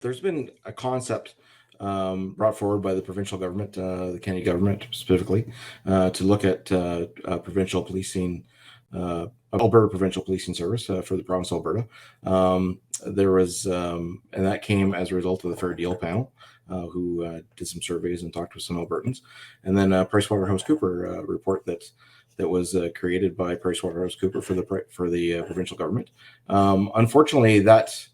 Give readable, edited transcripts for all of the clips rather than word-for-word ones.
there's been a concept brought forward by the provincial government, the Kennedy government specifically, to look at provincial policing, Alberta Provincial Policing Service for the province of Alberta. There was, and that came as a result of the Fair Deal panel, who did some surveys and talked with some Albertans, and then PricewaterhouseCooper report that was created by PricewaterhouseCooper for the provincial government. Unfortunately, that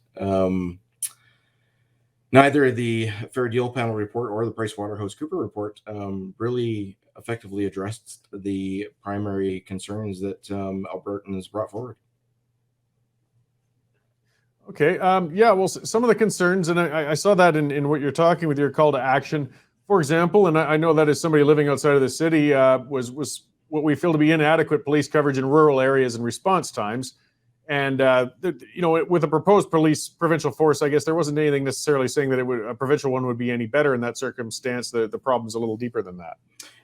neither the Fair Deal panel report or the PricewaterhouseCooper report really effectively addressed the primary concerns that Albertans brought forward. Okay. Yeah. Well, some of the concerns, and I saw that in what you're talking with your call to action, for example, and I know that as somebody living outside of the city, was what we feel to be inadequate police coverage in rural areas and response times. And, with a proposed provincial force, I guess there wasn't anything necessarily saying that a provincial one would be any better in that circumstance. The problem's a little deeper than that.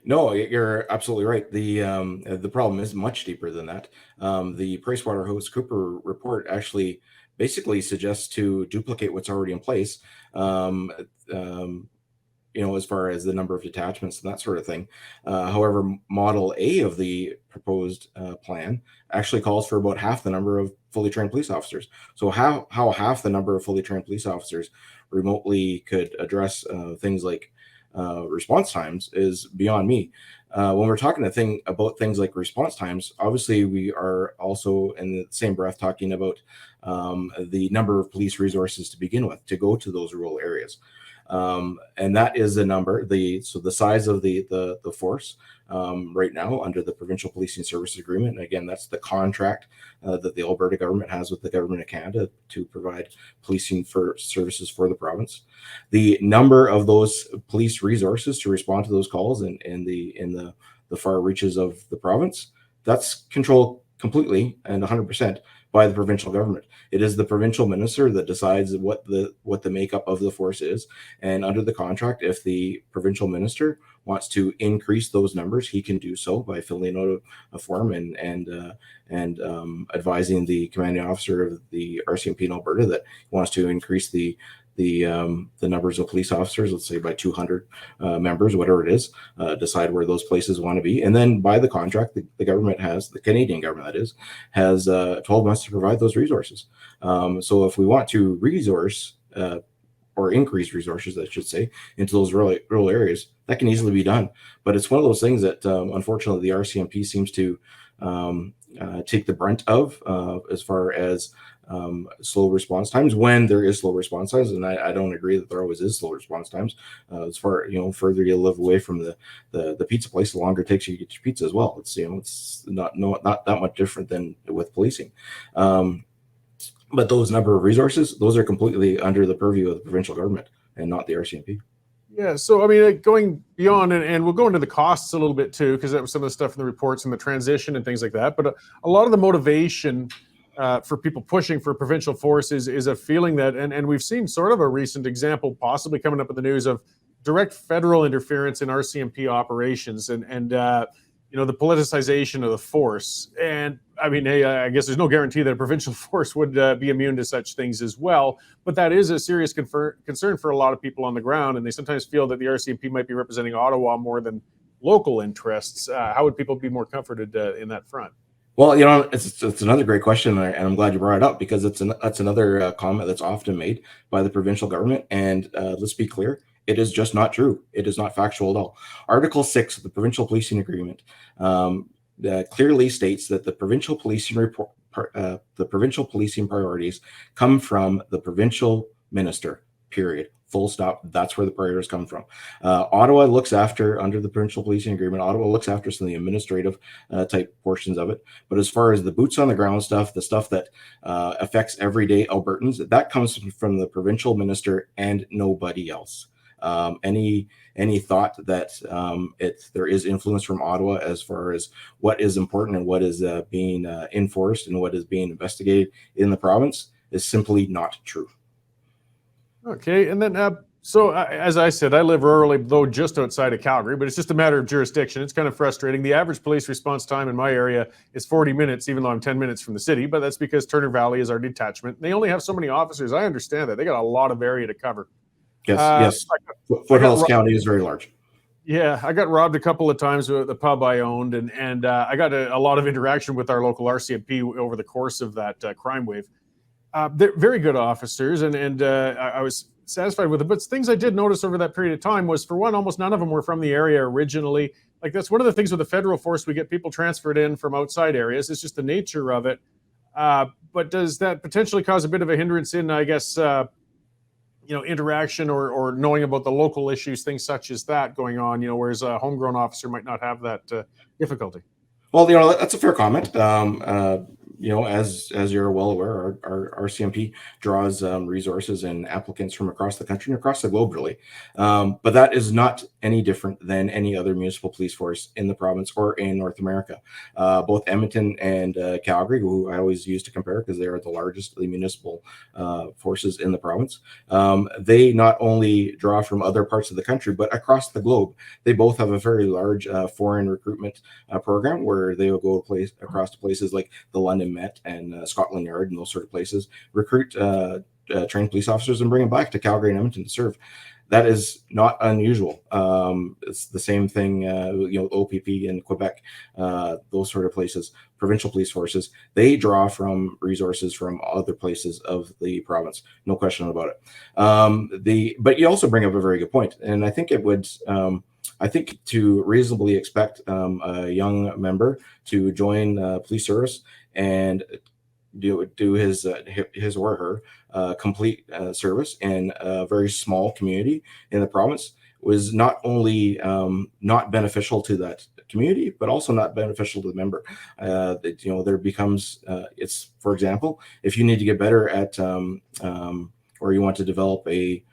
No, you're absolutely right. The problem is much deeper than that. The PricewaterhouseCooper report actually basically suggests to duplicate what's already in place. As far as the number of detachments and that sort of thing. However, Model A of the proposed plan actually calls for about half the number of fully trained police officers. So how half the number of fully trained police officers remotely could address things like response times is beyond me. When we're talking about things like response times, obviously we are also in the same breath talking about the number of police resources to begin with to go to those rural areas. And that is a number. The size of the force right now under the Provincial Policing Services Agreement. And again, that's the contract that the Alberta government has with the government of Canada to provide policing services for the province. The number of those police resources to respond to those calls in the far reaches of the province, that's controlled completely and 100% by the provincial government. It is the provincial minister that decides what the makeup of the force is. And under the contract, if the provincial minister wants to increase those numbers, he can do so by filling out a form and advising the commanding officer of the RCMP in Alberta that he wants to increase the numbers of police officers, let's say by 200 members, whatever it is, decide where those places want to be. And then by the contract, the government the Canadian government, that is, has 12 months to provide those resources. So if we want to resource or increase resources, I should say, into those rural areas, that can easily be done. But it's one of those things that unfortunately the RCMP seems to take the brunt of as far as slow response times when there is slow response times, and I don't agree that there always is slow response times. As far further you live away from the pizza place, the longer it takes you to get your pizza as well. It's not that much different than with policing. But those number of resources, those are completely under the purview of the provincial government and not the RCMP. Yeah, so I mean, going beyond, and we'll go into the costs a little bit too, because that was some of the stuff in the reports and the transition and things like that. But a lot of the motivation for people pushing for provincial forces is a feeling that, and we've seen sort of a recent example possibly coming up in the news of direct federal interference in RCMP operations and the politicization of the force. And I mean, hey, I guess there's no guarantee that a provincial force would be immune to such things as well. But that is a serious concern for a lot of people on the ground. And they sometimes feel that the RCMP might be representing Ottawa more than local interests. How would people be more comforted in that front? Well, it's another great question, and I'm glad you brought it up because that's another comment that's often made by the provincial government. And let's be clear, it is just not true. It is not factual at all. Article 6 of the Provincial Policing Agreement clearly states that the provincial policing priorities come from the provincial minister. Period. Full stop. That's where the priorities come from. Ottawa looks after, under the Provincial Policing Agreement, Ottawa looks after some of the administrative type portions of it. But as far as the boots on the ground stuff, the stuff that affects everyday Albertans, that comes from the provincial minister and nobody else. Any thought that there is influence from Ottawa as far as what is important and what is being enforced and what is being investigated in the province is simply not true. Okay, and then So, as I said, I live rurally, though just outside of Calgary, but it's just a matter of jurisdiction. It's kind of frustrating. The average police response time in my area is 40 minutes, even though I'm 10 minutes from the city. But that's because Turner Valley is our detachment. They only have so many officers. I understand that. They got a lot of area to cover. Yes, Uh, yes. I got Foothills County is very large. Yeah, I got robbed a couple of times at the pub I owned, and I got a lot of interaction with our local RCMP over the course of that crime wave. They're very good officers, and I was satisfied with it. But things I did notice over that period of time was, for one, almost none of them were from the area originally. Like, that's one of the things with the federal force, we get people transferred in from outside areas. It's just the nature of it. But does that potentially cause a bit of a hindrance in, I guess, interaction or knowing about the local issues, things such as that going on? Whereas a homegrown officer might not have that difficulty. Well, that's a fair comment. As you're well aware, our RCMP draws resources and applicants from across the country and across the globe, really. But that is not any different than any other municipal police force in the province or in North America. Both Edmonton and Calgary, who I always use to compare because they are the largest of the municipal forces in the province, they not only draw from other parts of the country, but across the globe. They both have a very large foreign recruitment program where they will go across to places like the London Met and Scotland Yard and those sort of places, recruit trained police officers and bring them back to Calgary and Edmonton to serve. That is not unusual. It's the same thing, OPP in Quebec, those sort of places, provincial police forces, they draw from resources from other places of the province. No question about it. But you also bring up a very good point, and I think it would. I think to reasonably expect a young member to join police service and do his or her complete service in a very small community in the province was not only not beneficial to that community, but also not beneficial to the member. There becomes it's, for example, if you need to get better at or you want to develop a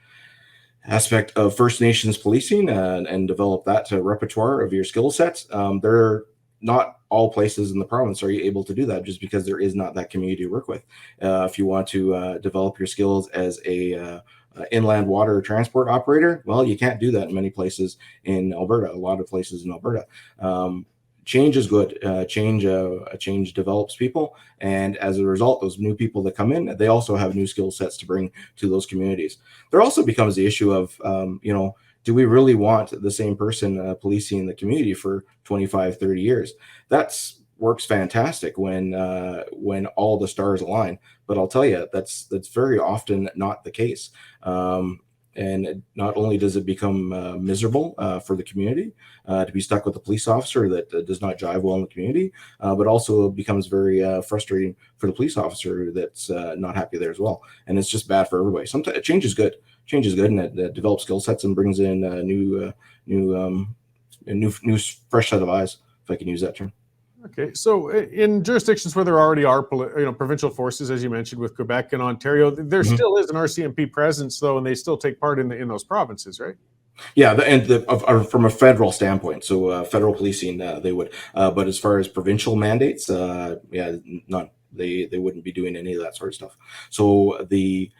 aspect of First Nations policing and develop that repertoire of your skill sets. There are not all places in the province are you able to do that just because there is not that community to work with. If you want to develop your skills as a inland water transport operator, well, you can't do that in many places in Alberta. A lot of places in Alberta. Change is good. Change develops people, and as a result, those new people that come in, they also have new skill sets to bring to those communities. There also becomes the issue of, do we really want the same person policing the community for 25, 30 years? That's works fantastic when all the stars align. But I'll tell you, that's very often not the case. And not only does it become miserable for the community to be stuck with a police officer that does not jive well in the community, but also becomes very frustrating for the police officer that's not happy there as well. And it's just bad for everybody. Sometimes change is good. Change is good, and it develops skill sets and brings in a new fresh set of eyes, if I can use that term. Okay, so in jurisdictions where there already are, provincial forces, as you mentioned, with Quebec and Ontario, there still is an RCMP presence, though, and they still take part in those provinces, right? Yeah, from a federal standpoint, so federal policing, they would. But as far as provincial mandates, yeah, none. They wouldn't be doing any of that sort of stuff. So the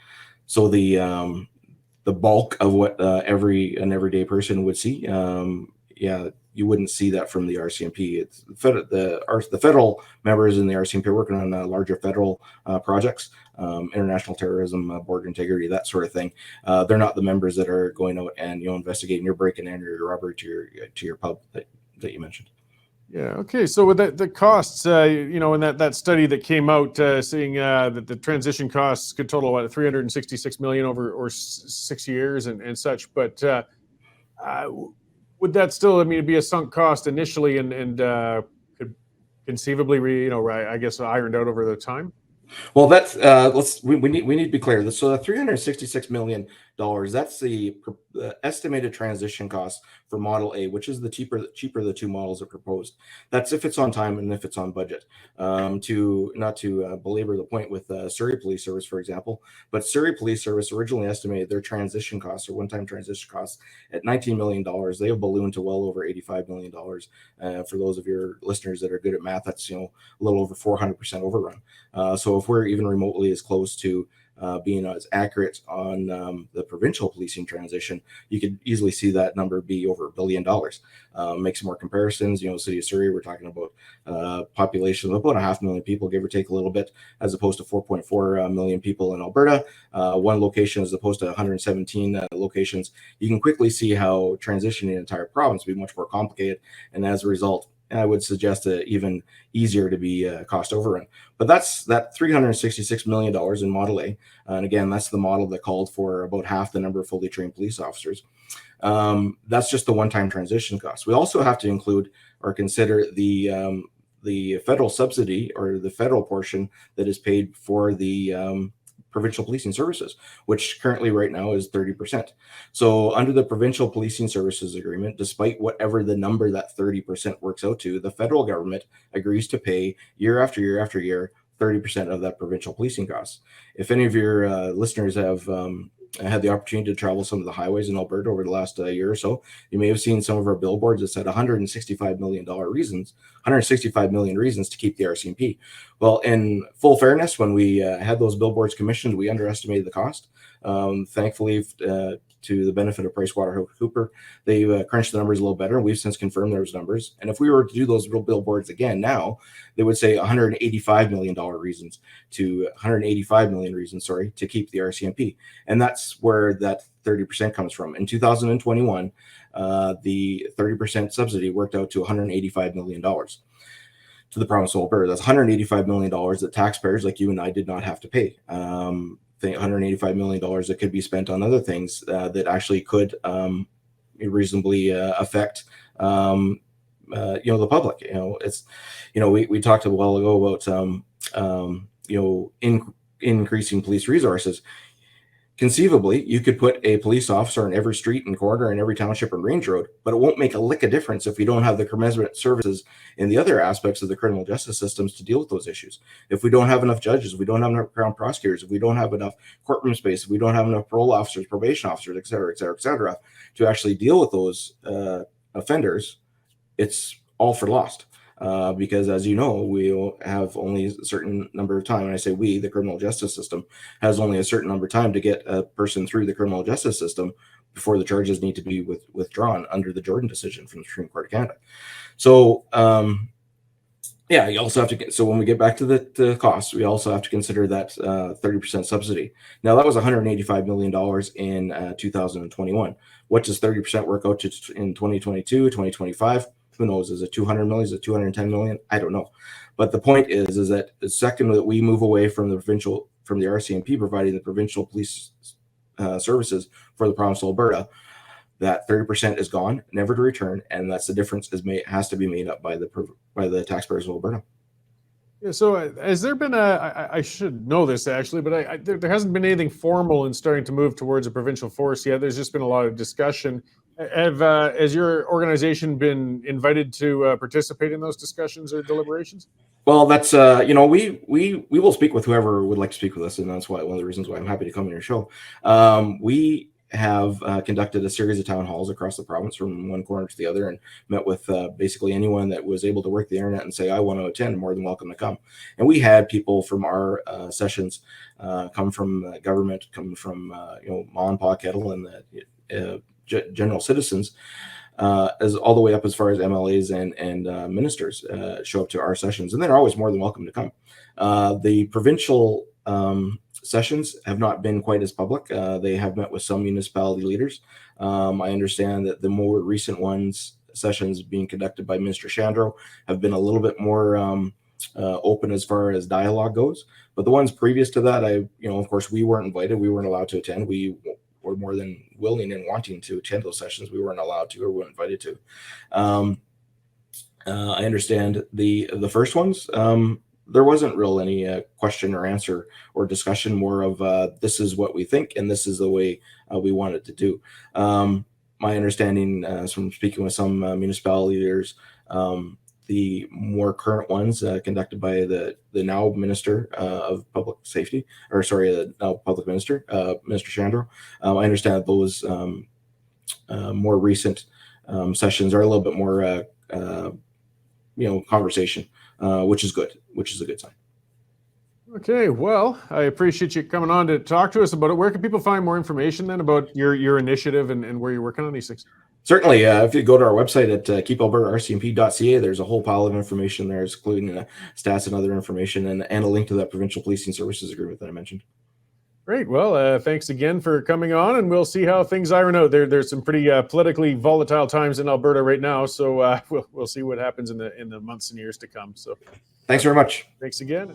bulk of what an everyday person would see, yeah, you wouldn't see that from the RCMP. It's the federal members in the RCMP are working on larger federal projects, international terrorism, border integrity, that sort of thing. They're not the members that are going out and investigating your break and enter your robbery to your pub that you mentioned. Yeah. Okay. So with the costs, in that study that came out, seeing that the transition costs could total what, 366 million over 6 years and such, but would that still, be a sunk cost initially and could conceivably I guess ironed out over the time? Well, that's we need to be clear. So the $366 million, that's the estimated transition cost for Model A, which is the cheaper of the two models that are proposed. That's if it's on time and if it's on budget. To not to belabor the point with Surrey Police Service, for example, but Surrey Police Service originally estimated their transition costs or one-time transition costs at $19 million. They have ballooned to well over $85 million. For those of your listeners that are good at math, that's a little over 400% overrun. So if we're even remotely as close to being as accurate on the provincial policing transition, you could easily see that number be over $1 billion. Make some more comparisons. City of Surrey, we're talking about population of about 500,000 people, give or take a little bit, as opposed to 4.4 million people in Alberta. One location as opposed to 117 locations. You can quickly see how transitioning an entire province would be much more complicated, and as a result, I would suggest even easier to be cost overrun. But that's that $366 million in Model A. And again, that's the model that called for about half the number of fully trained police officers. That's just the one-time transition cost. We also have to include or consider the federal subsidy, or the federal portion that is paid for the provincial policing services, which currently right now is 30%. So under the provincial policing services agreement, despite whatever the number that 30% works out to, the federal government agrees to pay year after year after year 30% of that provincial policing costs. If any of your listeners have had the opportunity to travel some of the highways in Alberta over the last year or so, you may have seen some of our billboards that said $165 million reasons, 165 million reasons to keep the RCMP. Well, in full fairness, when we had those billboards commissioned, we underestimated the cost. Thankfully, to the benefit of PricewaterhouseCoopers, they crunched the numbers a little better. We've since confirmed those numbers. And if we were to do those real billboards again now, they would say $185 million reasons to 185 million reasons, to keep the RCMP. And that's where that 30% comes from. In 2021, the 30% subsidy worked out to $185 million to the province of Alberta. That's $185 million that taxpayers like you and I did not have to pay. $185 million that could be spent on other things that actually could reasonably affect the public. We talked a while ago about increasing police resources. Conceivably, you could put a police officer in every street and corner and every township and range road, but it won't make a lick of difference if we don't have the commensurate services in the other aspects of the criminal justice systems to deal with those issues. If we don't have enough judges, if we don't have enough crown prosecutors, if we don't have enough courtroom space, if we don't have enough parole officers, probation officers, et cetera, to actually deal with those offenders, it's all for lost. Because as you know, we have only a certain number of time. And I say we, the criminal justice system, has only a certain number of time to get a person through the criminal justice system before the charges need to be withdrawn under the Jordan decision from the Supreme Court of Canada. So, you also have to. So when we get back to the costs, we also have to consider that 30% subsidy. Now that was $185 million in 2021. What does 30% work out to in 2022, 2025? Who knows? Is it 200 million? Is it 210 million? I don't know. But the point is that the second that we move away from the RCMP providing the provincial police services for the province of Alberta, that 30% is gone, never to return, and that's the difference has to be made up by the taxpayers of Alberta. Yeah, so has there been I should know this actually, but there hasn't been anything formal in starting to move towards a provincial force yet. There's just been a lot of discussion. Has your organization been invited to participate in those discussions or deliberations? Well, that's we will speak with whoever would like to speak with us, and that's one of the reasons why I'm happy to come on your show. We have conducted a series of town halls across the province from one corner to the other, and met with basically anyone that was able to work the internet and say, I want to attend, more than welcome to come. And we had people from our sessions come from government, come from Ma and Pa Kettle and the general citizens, as all the way up as far as MLAs and ministers show up to our sessions, and they're always more than welcome to come. The provincial sessions have not been quite as public. They have met with some municipality leaders. I understand that the more recent sessions being conducted by Minister Shandro have been a little bit more open as far as dialogue goes. But the ones previous to that, of course, we weren't invited. We weren't allowed to attend. We were more than willing and wanting to attend those sessions. We weren't allowed to or weren't invited to. I understand the first ones. There wasn't really any question or answer or discussion, more of this is what we think and this is the way we want it to do. My understanding from speaking with some municipality leaders, the more current ones conducted by the now Minister of Public Safety, the now Public Minister, Minister Shandro. I understand that those more recent sessions are a little bit more conversation, which is good, which is a good sign. Okay, well, I appreciate you coming on to talk to us about it. Where can people find more information then about your initiative and where you're working on these things? Certainly, if you go to our website at keepalbertarcmp.ca, there's a whole pile of information there, including stats and other information, and a link to that provincial policing services agreement that I mentioned. Great. Well, thanks again for coming on, and we'll see how things iron out. There's some pretty politically volatile times in Alberta right now, so we'll see what happens in the months and years to come. So, Thanks very much. thanks again.